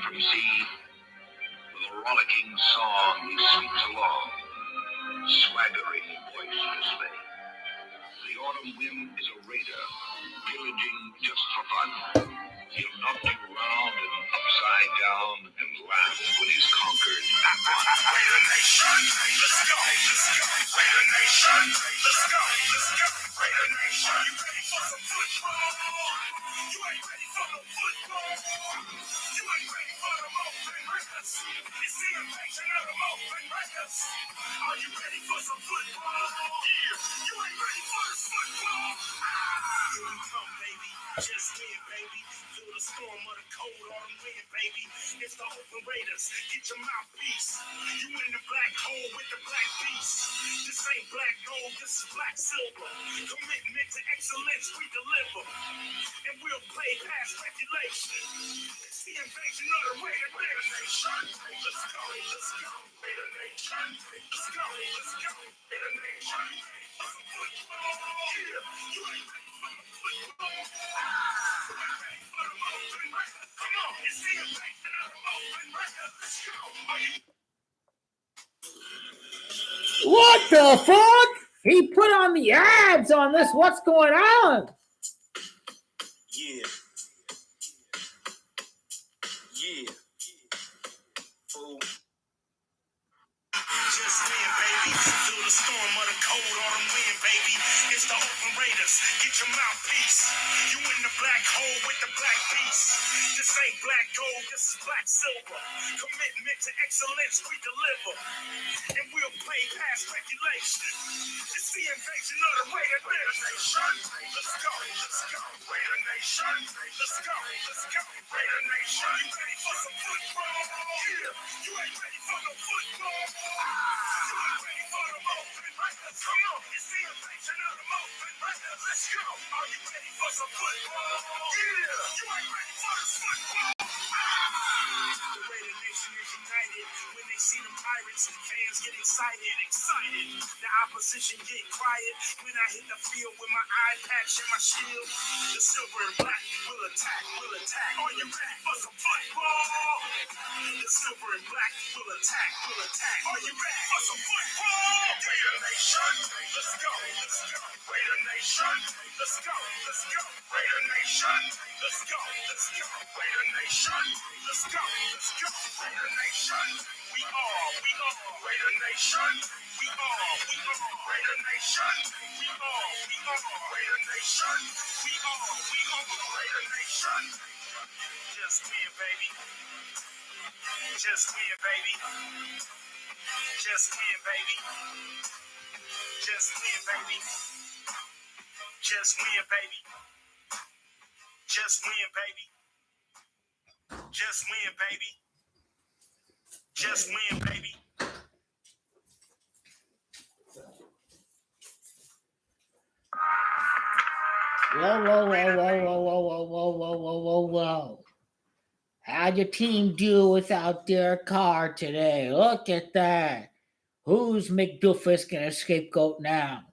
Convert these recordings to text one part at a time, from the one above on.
from sea, with a rollicking song he sweeps along, swaggering boisterously. The autumn wind is a raider, pillaging just for fun. He'll knock you round and upside down and laugh when he's conquered and won. Raider Nation, let's go, let's go. Raider Nation, let's go, let's go. Raider Nation, you ready for some football? You ain't ready for no football. You ain't ready for the open Raiders. It's the invasion of the open Raiders. Are you ready for some football? Yeah, you ain't ready for this football. Here we come, baby. Just win, baby. Feel the storm of the cold autumn wind, baby. It's the open Raiders. Get your mouthpiece. You in the black hole with the black beast. This ain't black gold, this is black silver. Commitment to excellence, we deliver. And we'll play past speculation. It's the invasion of the Raider Nation. Let's go, let's go. Raider Nation. Let's go, let's go. Raider Nation. Yeah, you ain't ready for the football. Come on, it's the invasion of the open Raiders. Let's go. What the fuck? He put on the ads on this. What's going on? Yeah. Yeah. Fool. Just win, baby. Feel the storm of the cold autumn wind, baby. It's the open Raiders. Get your mouthpiece. You in the black hole with the black beast. This ain't black gold, this is black silver. Commitment to excellence, we deliver. And we'll play past speculation. It's the invasion of the Raider Nation. Let's go, let's go. Raider Nation. Let's go, let's go. Raider Nation. You ready for some football? Yeah, you ain't ready for no football. You ain't ready for the open Raiders. Come on, it's the invasion of the open Raiders. Let's go. Are you ready for some football? Yeah, you ain't ready for this football. The Raider Nation is united when they see them pirates. Fans get excited. The opposition get quiet when I hit the field with my eye patch and my shield. The silver and black will attack. Are you ready for some football? The silver and black will attack. Are you ready for some football? Raider Nation, let's go. Raider Nation, let's go. Raider Nation, let's go. Raider Nation, let's go. Raider Nation, we are Raider Nation. We are Raider Nation. We are Raider Nation. We are Raider Nation. Just win, baby. Just win, baby. Just win, baby. Just win, baby. Just win, baby. Just win, baby. Just win, baby. Just win, baby. Whoa. How'd your team do without Derek Carr today? Look at that. Who's Mcdoofus gonna scapegoat now?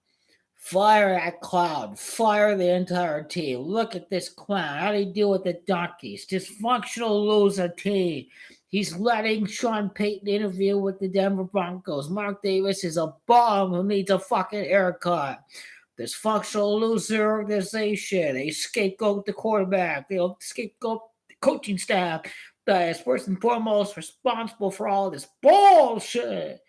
Fire that cloud. Fire the entire team. Look at this clown. How'd he deal with the donkeys? Dysfunctional loser team. He's letting Sean Payton interview with the Denver Broncos. Mark Davis is a bum who needs a fucking haircut. Dysfunctional loser organization. They scapegoat the quarterback. They'll scapegoat the coaching staff that is first and foremost responsible for all this bullshit.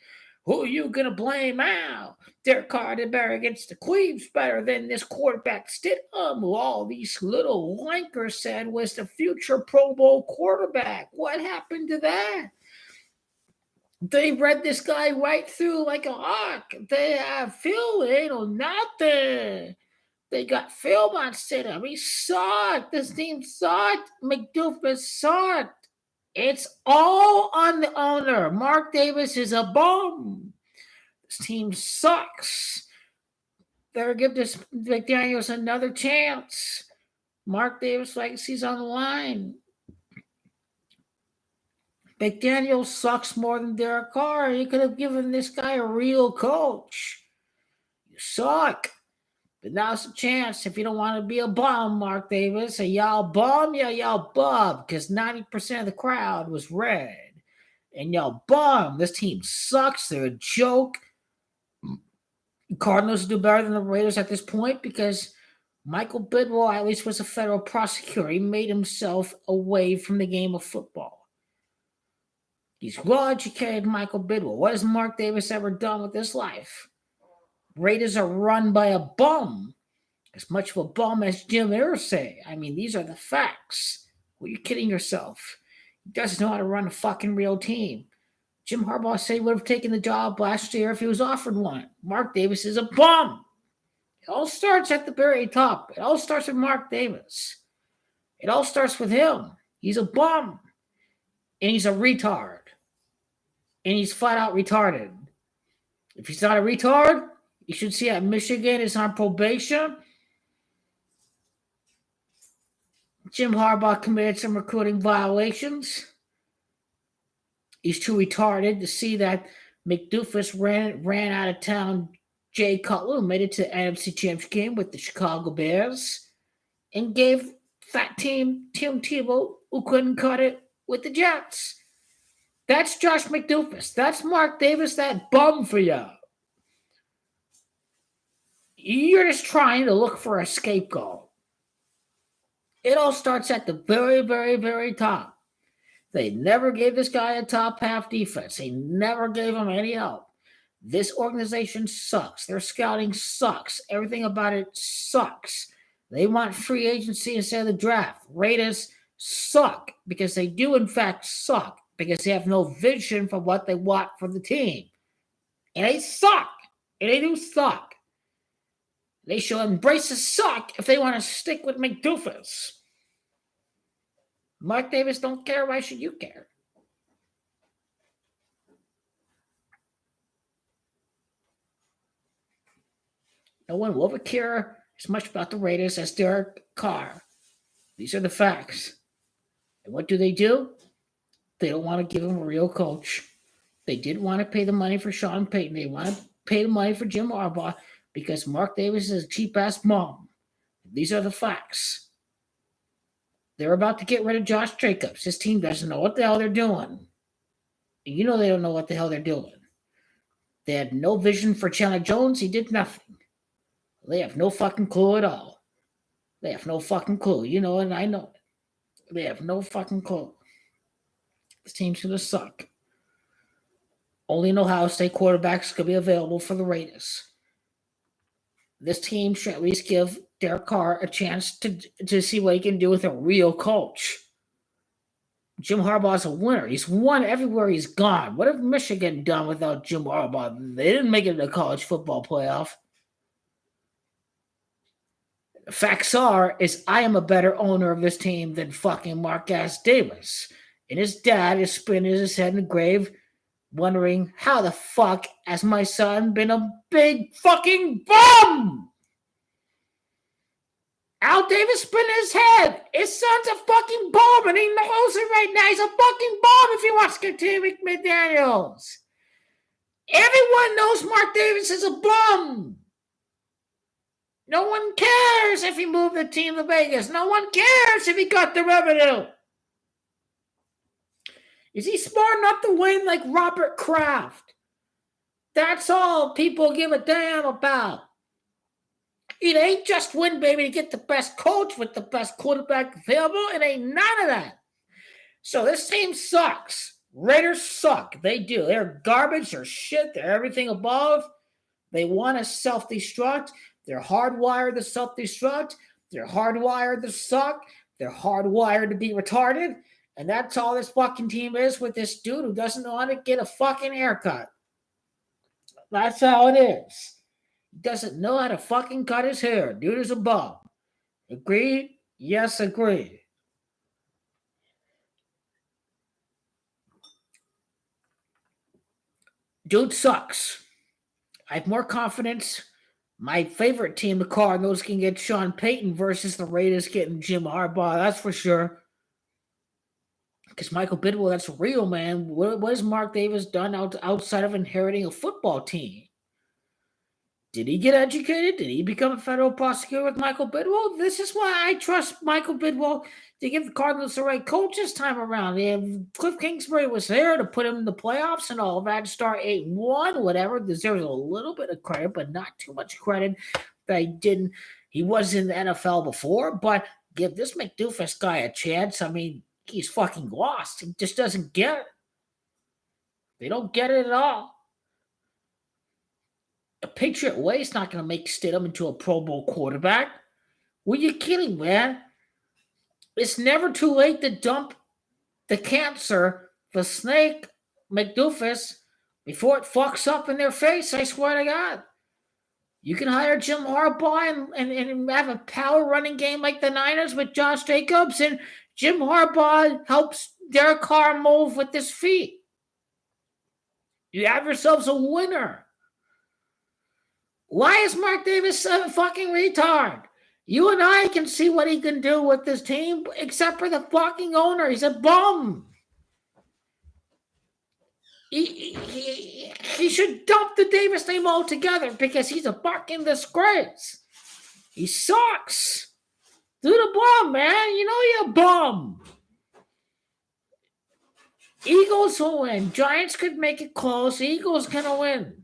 Who are you going to blame now? Derek Carr did better against the Cleves better than this quarterback Stidham, who all these little wankers said was the future Pro Bowl quarterback. What happened to that? They read this guy right through like a hawk. They have film. They know nothing. They got film on Stidham. He sucked. This team sucked. Mcdoofus sucked. It's all on the owner. Mark Davis is a bum. This team sucks. Better give this McDaniels another chance. Mark Davis' legacy's on the line. McDaniels sucks more than Derek Carr. You could have given this guy a real coach. You suck. But now's the chance. If you don't want to be a bum, Mark Davis, a y'all bum, yeah, y'all bum, because 90% of the crowd was red. And y'all bum. This team sucks. They're a joke. Cardinals do better than the Raiders at this point because Michael Bidwell at least was a federal prosecutor. He made himself away from the game of football. He's well-educated, Michael Bidwell. What has Mark Davis ever done with his life? Raiders are run by a bum. As much of a bum as Jim Irsay. I mean, these are the facts. Well, you're kidding yourself. He doesn't know how to run a fucking real team. Jim Harbaugh said he would have taken the job last year if he was offered one. Mark Davis is a bum. It all starts at the very top. It all starts with Mark Davis. It all starts with him. He's a bum. And he's a retard. And he's flat out retarded. If he's not a retard, you should see that Michigan is on probation. Jim Harbaugh committed some recruiting violations. He's too retarded to see that Mcdoofus ran out of town Jay Cutler, who made it to the NFC Championship game with the Chicago Bears, and gave fat team Tim Tebow, who couldn't cut it, with the Jets. That's Josh Mcdoofus. That's Mark Davis, that bum for you. You're just trying to look for a scapegoat. It all starts at the very, very, very top. They never gave this guy a top half defense. They never gave him any help. This organization sucks. Their scouting sucks. Everything about it sucks. They want free agency instead of the draft. Raiders suck because they do, in fact, suck because they have no vision for what they want for the team. And they suck. And they do suck. They should embrace the suck if they want to stick with Mcdoofus. Mark Davis don't care. Why should you care? No one will ever care as much about the Raiders as Derek Carr. These are the facts. And what do? They don't want to give him a real coach. They didn't want to pay the money for Sean Payton. They want to pay the money for Jim Harbaugh because Mark Davis is a cheap-ass mom. These are the facts. They're about to get rid of Josh Jacobs. This team doesn't know what the hell they're doing. You know they don't know what the hell they're doing. They had no vision for Chandler Jones. He did nothing. They have no fucking clue at all. They have no fucking clue. You know it, and I know it. They have no fucking clue. This team's going to suck. Only an Ohio State quarterbacks could be available for the Raiders. This team should at least give Derek Carr a chance to see what he can do with a real coach. Jim Harbaugh's a winner. He's won everywhere he's gone. What have Michigan done without Jim Harbaugh? They didn't make it to the college football playoff. The facts are, I am a better owner of this team than fucking Mark-ass Davis. And his dad is spinning his head in the grave, wondering how the fuck has my son been a big fucking bum? Al Davis spinning his head. His son's a fucking bum, and he knows it right now. He's a fucking bum if he wants to continue with McDaniels. Everyone knows Mark Davis is a bum. No one cares if he moved the team to Vegas. No one cares if he got the revenue. Is he smart enough to win like Robert Kraft? That's all people give a damn about. It ain't just win, baby, to get the best coach with the best quarterback available. It ain't none of that. So this team sucks. Raiders suck. They do. They're garbage. They're shit. They're everything above. They want to self-destruct. They're hardwired to self-destruct. They're hardwired to suck. They're hardwired to be retarded. And that's all this fucking team is with this dude who doesn't know how to get a fucking haircut. That's how it is. He doesn't know how to fucking cut his hair. Dude is a bum. Agree? Yes, agree. Dude sucks. I have more confidence. My favorite team, the Cardinals, can get Sean Payton versus the Raiders getting Jim Harbaugh. That's for sure. Because Michael Bidwell, that's real, man. What has Mark Davis done outside of inheriting a football team? Did he get educated? Did he become a federal prosecutor with Michael Bidwell? This is why I trust Michael Bidwell to give the Cardinals the right coach this time around. Cliff Kingsbury was there to put him in the playoffs and all that, start 8-1, whatever. Deserves a little bit of credit, but not too much credit that he was in the NFL before, but give this Mcdoofus guy a chance. I mean, he's fucking lost. He just doesn't get it. They don't get it at all. A Patriot way is not going to make Stidham into a Pro Bowl quarterback. What are you kidding, man? It's never too late to dump the cancer, the snake, Mcdoofus, before it fucks up in their face, I swear to God. You can hire Jim Harbaugh and have a power running game like the Niners with Josh Jacobs, and Jim Harbaugh helps Derek Carr move with his feet. You have yourselves a winner. Why is Mark Davis a fucking retard? You and I can see what he can do with this team, except for the fucking owner. He's a bum. He should dump the Davis name altogether because he's a fucking disgrace. He sucks. Do the bum, man. You know you're a bum. Eagles will win. Giants could make it close. Eagles gonna win.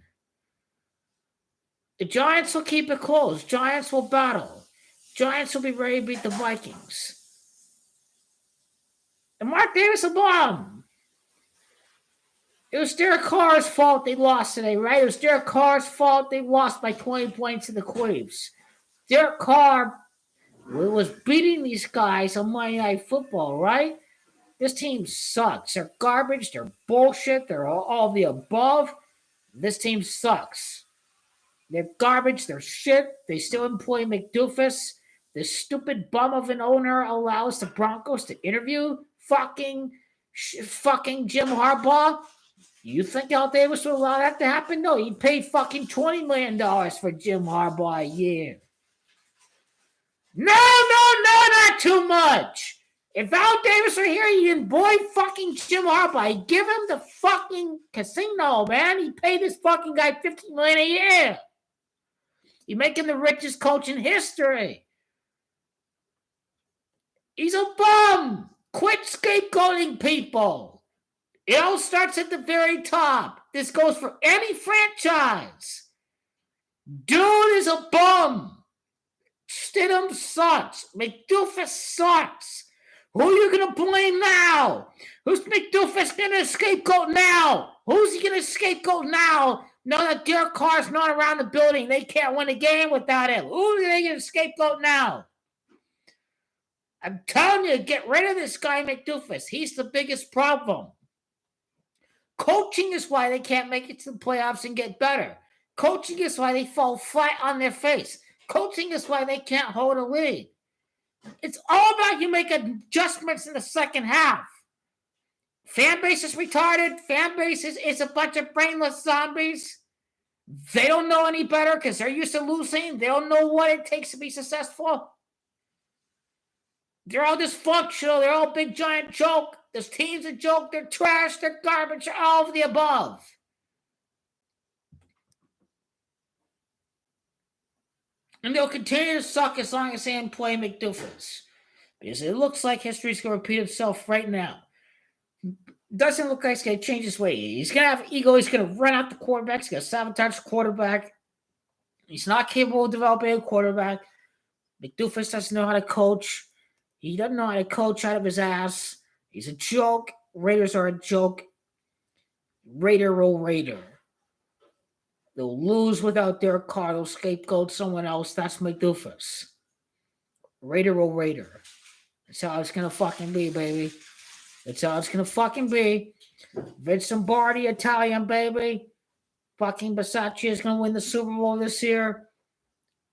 The Giants will keep it close. Giants will battle. Giants will be ready to beat the Vikings. And Mark Davis a bum. It was Derek Carr's fault they lost today, right? It was Derek Carr's fault they lost by 20 points to the Queens. Derek Carr was beating these guys on Monday Night Football, right? This team sucks. They're garbage. They're bullshit. They're all the above. This team sucks. They're garbage. They're shit. They still employ Mcdoofus. This stupid bum of an owner allows the Broncos to interview fucking Jim Harbaugh. You think Al Davis would allow that to happen? No, he paid fucking $20 million for Jim Harbaugh a year. No, not too much. If Al Davis were here, he'd employ fucking Jim Harbaugh. He'd give him the fucking casino, man. He paid this fucking guy $50 million a year. You make him the richest coach in history. He's a bum. Quit scapegoating people. It all starts at the very top. This goes for any franchise. Dude is a bum. Stidham sucks. Mcdoofus sucks. Who are you going to blame now? Who's Mcdoofus going to scapegoat now? Who's he going to scapegoat now? Now that Derek Carr's not around the building, they can't win a game without him. Who are they going to scapegoat now? I'm telling you, get rid of this guy, Mcdoofus. He's the biggest problem. Coaching is why they can't make it to the playoffs and get better. Coaching is why they fall flat on their face. Coaching is why they can't hold a lead. It's all about you make adjustments in the second half. Fan base is retarded. Fan base is a bunch of brainless zombies. They don't know any better because they're used to losing. They don't know what it takes to be successful. They're all dysfunctional. They're all big giant joke. This team's a joke. They're trash. They're garbage. They're all of the above. And they'll continue to suck as long as they employ Mcdoofus. Because it looks like history's going to repeat itself right now. Doesn't look like he's going to change his way. He's going to have ego. He's going to run out the quarterback. He's going to sabotage the quarterback. He's not capable of developing a quarterback. Mcdoofus doesn't know how to coach. He doesn't know how to coach out of his ass. He's a joke. Raiders are a joke. Raider will Raider. They'll lose without Derek Carr. They'll scapegoat someone else. That's Mcdoofus. Raider will Raider. That's how it's going to fucking be, baby. That's how it's going to fucking be. Vince Lombardi, Italian, baby. Fucking Bisaccia is going to win the Super Bowl this year.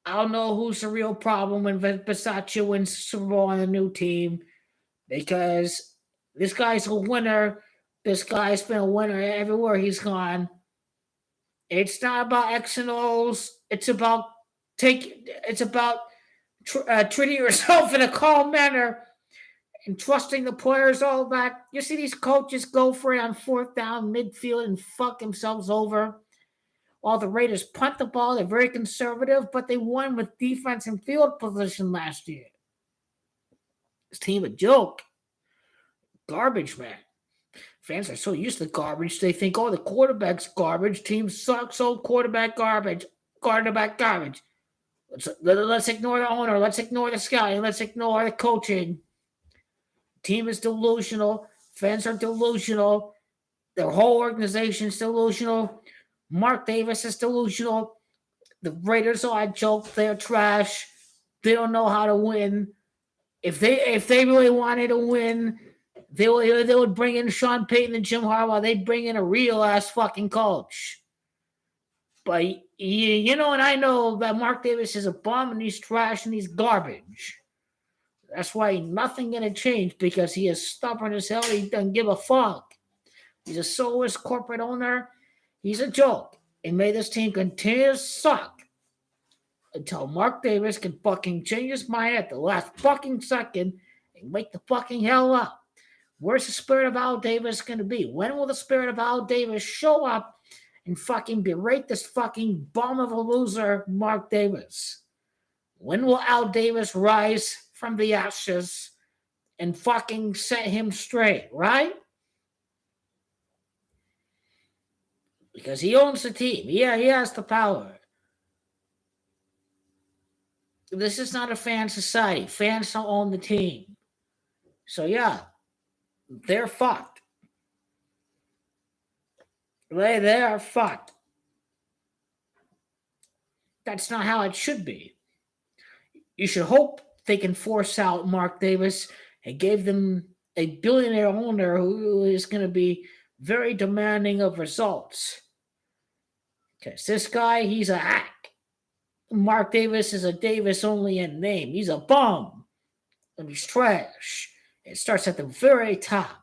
I don't know who's the real problem when Bisaccia wins the Super Bowl on the new team. Because this guy's a winner. This guy's been a winner everywhere he's gone. It's not about X and O's. It's about treating yourself in a calm manner and trusting the players all that. You see these coaches go for it on fourth down midfield and fuck themselves over. All the Raiders punt the ball. They're very conservative, but they won with defense and field position last year. This team a joke. Garbage, man. Fans are so used to garbage, they think, oh, the quarterback's garbage. Team sucks, oh, quarterback garbage. Quarterback garbage. Let's ignore the owner. Let's ignore the scouting. Let's ignore the coaching. Team is delusional. Fans are delusional. Their whole organization is delusional. Mark Davis is delusional. The Raiders are a joke. They're trash. They don't know how to win. If they really wanted to win, they would bring in Sean Payton and Jim Harbaugh. They'd bring in a real ass fucking coach. But you know, and I know that Mark Davis is a bum and he's trash and he's garbage. That's why nothing gonna change, because he is stubborn as hell. He doesn't give a fuck. He's a soulless corporate owner. He's a joke. And may this team continue to suck until Mark Davis can fucking change his mind at the last fucking second and wake the fucking hell up. Where's the spirit of Al Davis going to be? When will the spirit of Al Davis show up and fucking berate this fucking bum of a loser, Mark Davis? When will Al Davis rise from the ashes and fucking set him straight, right? Because he owns the team. Yeah, he has the power. This is not a fan society. Fans don't own the team. So yeah, they're fucked. They are fucked. That's not how it should be. You should hope they can force out Mark Davis and give them a billionaire owner who is going to be very demanding of results. Because this guy, he's a hack. Mark Davis is a Davis only in name. He's a bum. And he's trash. It starts at the very top.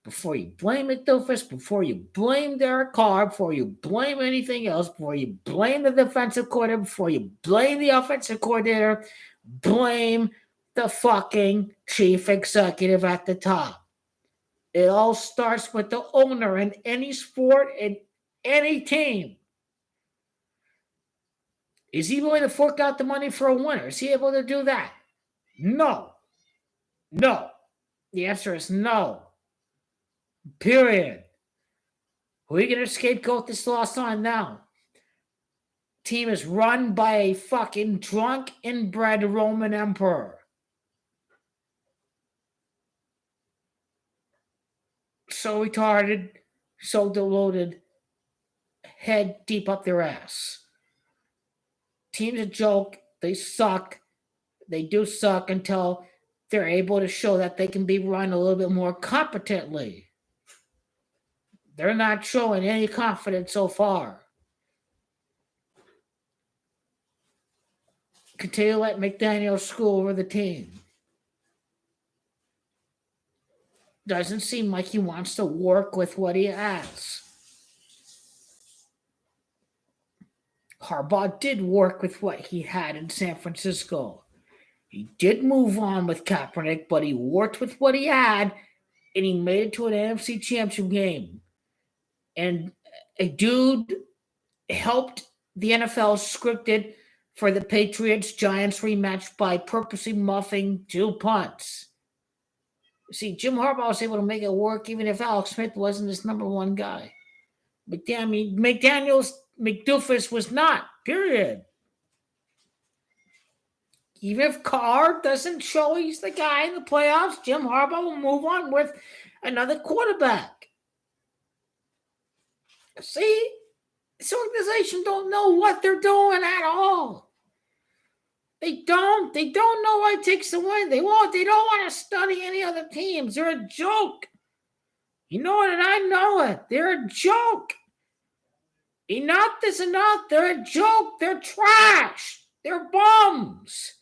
Before you blame Mcdoofus, before you blame Derek Carr, before you blame anything else, before you blame the defensive coordinator, before you blame the offensive coordinator, blame the fucking chief executive at the top. It all starts with the owner in any sport, in any team. Is he willing to fork out the money for a winner? Is he able to do that? No. No. The answer is no. Period. Who are you going to scapegoat this loss on now? Team is run by a fucking drunk, inbred Roman emperor. So retarded, so deluded, head deep up their ass. Team's a joke. They suck. They do suck until they're able to show that they can be run a little bit more competently. They're not showing any confidence so far. Continue to let McDaniel screw over the team. Doesn't seem like he wants to work with what he has. Harbaugh did work with what he had in San Francisco. He did move on with Kaepernick, but he worked with what he had, and he made it to an NFC Championship game. And a dude helped the NFL scripted for the Patriots-Giants rematch by purposely muffing 2 punts. See, Jim Harbaugh was able to make it work even if Alex Smith wasn't his number one guy. McDoofus was not, period. Even if Carr doesn't show he's the guy in the playoffs, Jim Harbaugh will move on with another quarterback. See, this organization don't know what they're doing at all. They don't know what it takes to win. They don't want to study any other teams. They're a joke. You know it, and I know it. They're a joke. Enough is enough. They're a joke. They're trash. They're bums.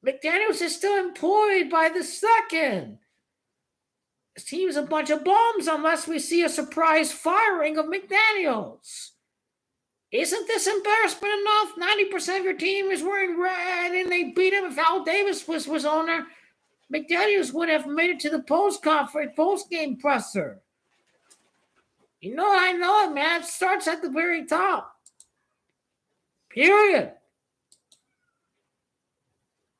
McDaniels is still employed by the second. This team is a bunch of bums unless we see a surprise firing of McDaniels. Isn't this embarrassment enough? 90% of your team is wearing red and they beat him. If Al Davis was owner, McDaniels would have made it to the post-game presser. You know, I know it, man. It starts at the very top. Period.